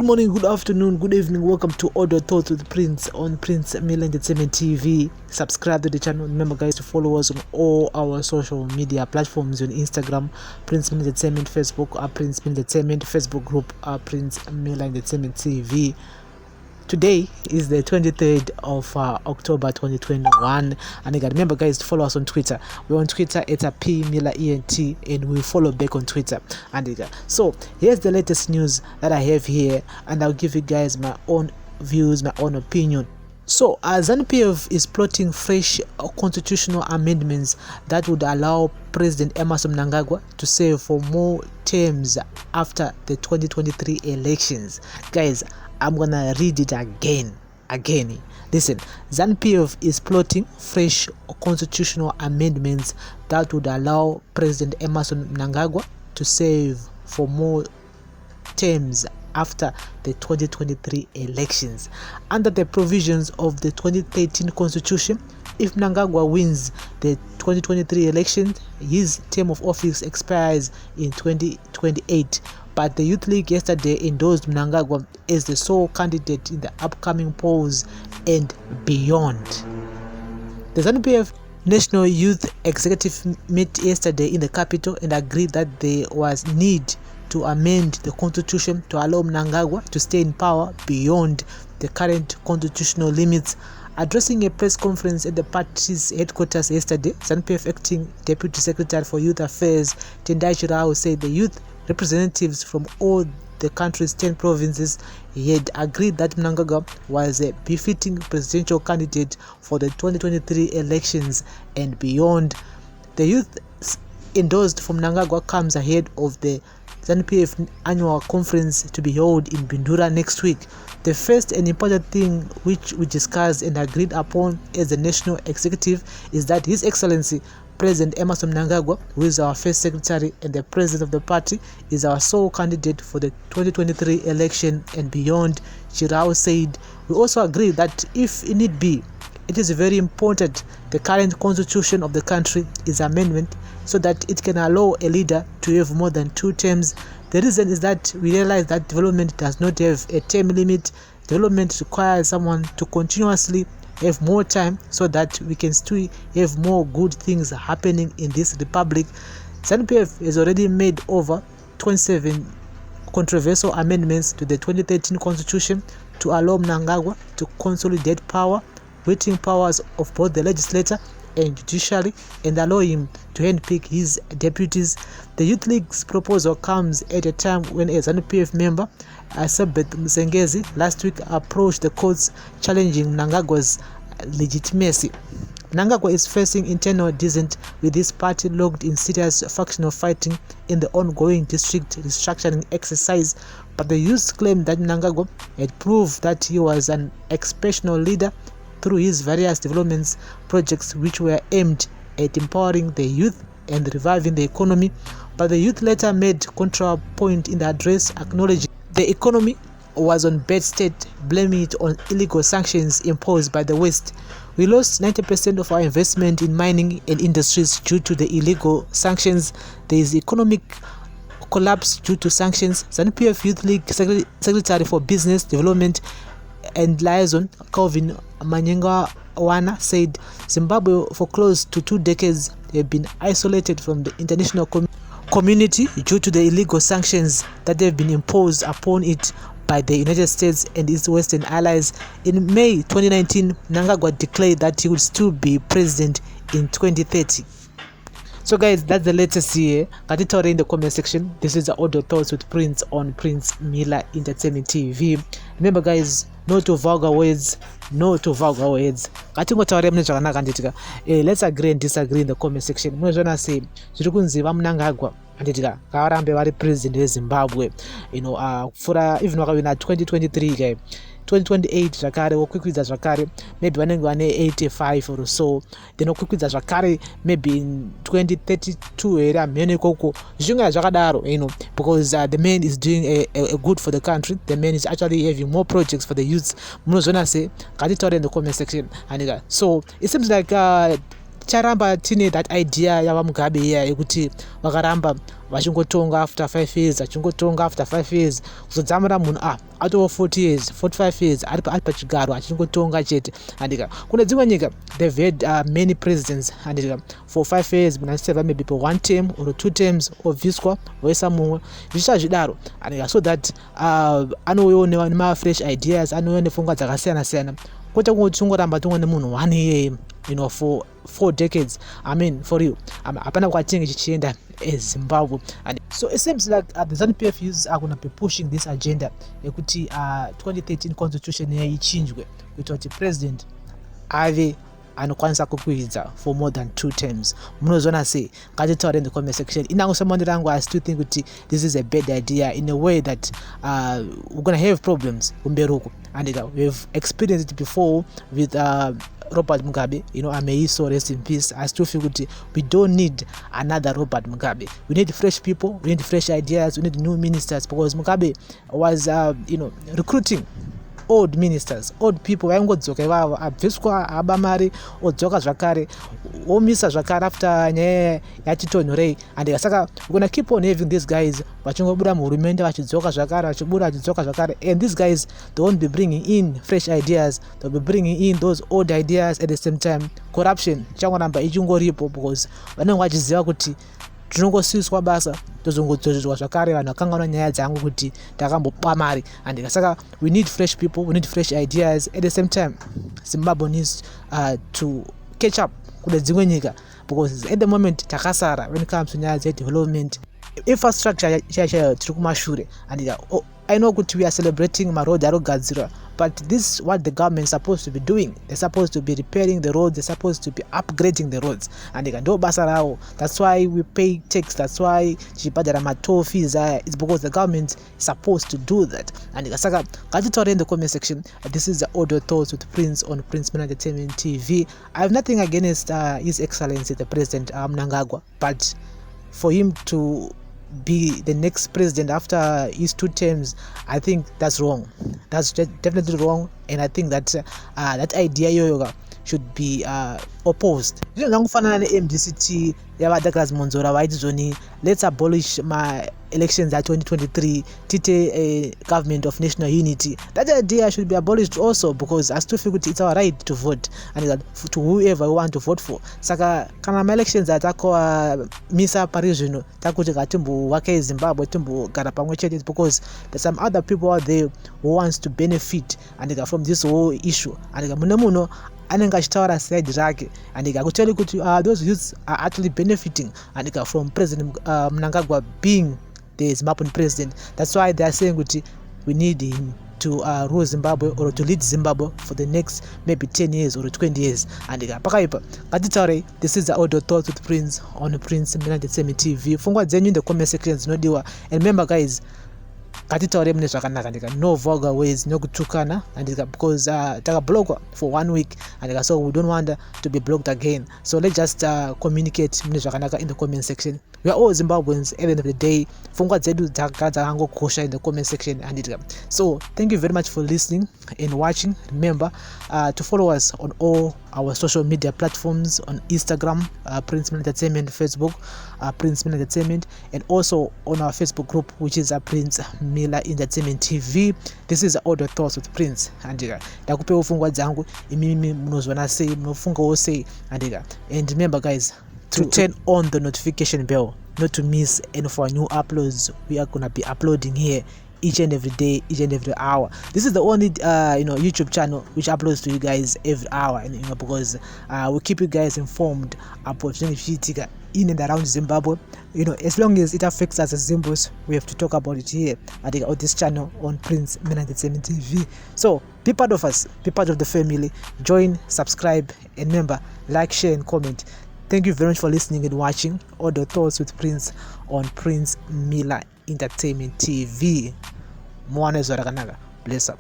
morning, good afternoon, good evening. Welcome to Audio Thoughts with Prince on Prince Mila Entertainment TV. Subscribe to the channel. Remember, guys, to follow us on all our social media platforms on Instagram, Prince Mila Entertainment, Facebook, Prince Mila Entertainment, Facebook group, Prince Mila Entertainment TV. Today is the 23rd of October 2021, and again, remember, guys, to follow us on Twitter. We're on Twitter at PMilaENT, and we follow back on Twitter. And so here's the latest news that I have here, and I'll give you guys my own views, my own opinion. So ZANU-PF is plotting fresh constitutional amendments that would allow President Emmerson Mnangagwa to serve for more terms after the 2023 elections. Guys, I'm gonna read it again. Listen, ZANU-PF is plotting fresh constitutional amendments that would allow President Emmerson Mnangagwa to serve for more terms after the 2023 elections. Under the provisions of the 2013 Constitution, if Mnangagwa wins the 2023 election, his term of office expires in 2028. But the Youth League yesterday endorsed Mnangagwa as the sole candidate in the upcoming polls and beyond. The ZANU-PF National Youth Executive met yesterday in the capital and agreed that there was need to amend the constitution to allow Mnangagwa to stay in power beyond the current constitutional limits. Addressing a press conference at the party's headquarters yesterday, ZANU-PF Acting Deputy Secretary for Youth Affairs Tendai Chirao said the youth representatives from all the country's 10 provinces had agreed that Mnangagwa was a befitting presidential candidate for the 2023 elections and beyond. The youth endorsed for Mnangagwa comes ahead of the ZANU-PF annual conference to be held in Bindura next week. The first and important thing which we discussed and agreed upon as the national executive is that His Excellency President Emmerson Mnangagwa, who is our first secretary and the president of the party, is our sole candidate for the 2023 election and beyond, Chirao said. We also agree that if need be, it is very important the current constitution of the country is amendment so that it can allow a leader to have more than 2 terms. The reason is that we realize that development does not have a term limit. Development requires someone to continuously have more time so that we can still have more good things happening in this republic. ZANU-PF has already made over 27 controversial amendments to the 2013 constitution to allow Mnangagwa to consolidate power, weighting powers of both the legislature and judiciary, and allow him to handpick his deputies. The Youth League's proposal comes at a time when a ZANU-PF member, Sabet Msengezi, last week approached the courts challenging Mnangagwa's legitimacy. Mnangagwa is facing internal dissent, with his party locked in serious factional fighting in the ongoing district restructuring exercise. But the youth claim that Mnangagwa had proved that he was an exceptional leader through his various development projects which were aimed at empowering the youth and reviving the economy. But the youth later made counterpoint in the address, acknowledging the economy was on bad state, blaming it on illegal sanctions imposed by the West. We lost 90% of our investment in mining and industries due to the illegal sanctions. There is economic collapse due to sanctions. ZANU-PF Youth League Secretary for Business Development and Liaison, Calvin Manyengawana, said Zimbabwe for close to 2 decades have been isolated from the international community due to the illegal sanctions that have been imposed upon it by the United States and its Western allies. In May 2019, Mnangagwa declared that he would still be president in 2030. So guys, that's the latest here. Got it already in the comment section. This is the Audio Thoughts with Prince on Prince Mila Entertainment TV. Remember, guys, no to vulgar words. Let's agree and disagree in the comment section. Mnazona say zirikunziva Mnangagwa anditika kawarambe vari president weZimbabwe, for even wakawina 2023 guy 2028 zvakare wokwikwidza zvakare maybe vanenge vane 85 or so, then wokwikwidza zvakare maybe in 2032 here amene ikoko zvichinga zvakadaro, because the man is doing a good for the country. The man is actually having more projects for the youths. Munozona say ngatitaure in the comment section. And so it seems like ticharamba tine that idea yava Mugabe iya yekuti vakaramba vachingotonga after 5 years achingotonga after 5 years kuzodzamira munhu atova 40 years 45 years ari pachigaro achingotonga chete. Andika kune dzimwe nyika they've had many presidents andika for 5 years munhu achiserva maybe for 1 term or 2 terms obviswa voisa mumwe zvichita zvidaro andika so that anouyawo nema-fresh ideas anouya nepfungwa dzakasiyana siyana kwete kungoti tongoramba tongone munhu 1 year for 4 decades. I mean for you hapana kwatinge chichienda eZimbabwe. And so it seems like the ZANU-PF youths are going to be pushing this agenda yekuti 2013 constitution yaichinjwe kuita kuti president ave anokwanisa kukwidza for more than 2 terms. Munozona sei? Ngatitaure in the comment section. Inango semondero rangu I still think kuti this is a bad idea in a way that we're going to have problems kumberuko. And we've experienced it before with Robert Mugabe, may he so rest in peace. I still feel that we don't need another Robert Mugabe. We need fresh people, we need fresh ideas, we need new ministers, because Mugabe was recruiting old ministers, old people vaingodzoka ivavo abviswa abamari odzoka zvakare omisa zvakare after nyaya yachitonhorei. And saka we're gonna keep on having these guys vachingobuda muhurumende vachidzoka zvakare vachibuda vachidzoka zvakare, and these guys they won't be bringing in fresh ideas, they'll be bringing in those old ideas. At the same time corruption changoramba ichingoripo because vanenge vachiziva kuti tinongosiswa basa tozongodzorerwa zvakare vanhu vakanganwa nyaya dzangu kuti takambopwa mari. And saka we need fresh people, we need fresh ideas. At the same time Zimbabwe needs to catch up kune dzimwe nyika because at the moment takasara when it comes to nyaya development infrastructure chaiyo tiri kumashure. And I know kuti we are celebrating maroad arogadzirwa, but this is what the government is supposed to be doing. They're supposed to be repairing the roads, they're supposed to be upgrading the roads. And ndo basa rao. That's why we pay tax, that's why chibhadhara ma-toll fees. It's because the government is supposed to do that. And saka ngatitaure in the comment section. This is the audio thoughts with Prince on Prince Media Entertainment TV. I have nothing against His Excellency the President Mnangagwa, but for him to be the next president after his 2 terms, I think that's wrong. That's definitely wrong, and I think that that idea yoga should be opposed. Zvinongofana ne-MDCT yava-Douglas Monzora vaiti zvoni let's abolish my elections at 2023 tite a government of national unity. That idea should be abolished also, because I still feel it's our right to vote and to whoever we want to vote for. Saka kana ma-elections atakoa misa parizvino takuti katimbo wake Zimbabwe timbo gara pamwe chete, because there's some other people out there who wants to benefit and from this whole issue. And mune muno anenge achitaura side rake and akuteli kuti those youths are actually benefiting and from President Mnangagwa being the Zimbabwean president. That's why they are saying kuti we need him to rule Zimbabwe or to lead Zimbabwe for the next maybe 10 years or 20 years. And pakaipa ngatitaure. This is the audio thoughts with Prince on Prince Media Entertainment TV. Fungwa dzenyu in the comment section dzinodiwa. And remember guys, ngatitaure mune zvakanaka no vulgar ways, no kutukana, and because takablockwa for 1 week and so we don't want to be blocked again. So let's just communicate mune zvakanaka in the comment section. We are all Zimbabweans at the end of the day. Fungwa dzedu dzakangokosha in the comment section. And so thank you very much for listening and watching. Remember to follow us on all our social media platforms, on Instagram Prince Media Entertainment, Facebook Prince Media Entertainment, and also on our Facebook group which is Prince Media Entertainment TV. This is Audio Thoughts with Prince. And ndakupewo fungwa dzangu imimi munozwana sei, munofungawo sei. And remember guys to turn on the notification bell not to miss any of our new uploads. We are gonna be uploading here each and every day, each and every hour. This is the only YouTube channel which uploads to you guys every hour, and because we keep you guys informed about anything in and around Zimbabwe. As long as it affects us as Zimbabweans, we have to talk about it here on this channel on Prince Media Entertainment TV. So be part of us, be part of the family. Join, subscribe, and remember, like, share, and comment. Thank you very much for listening and watching Audio Thoughts with Prince on Prince Media Entertainment TV. Bless up.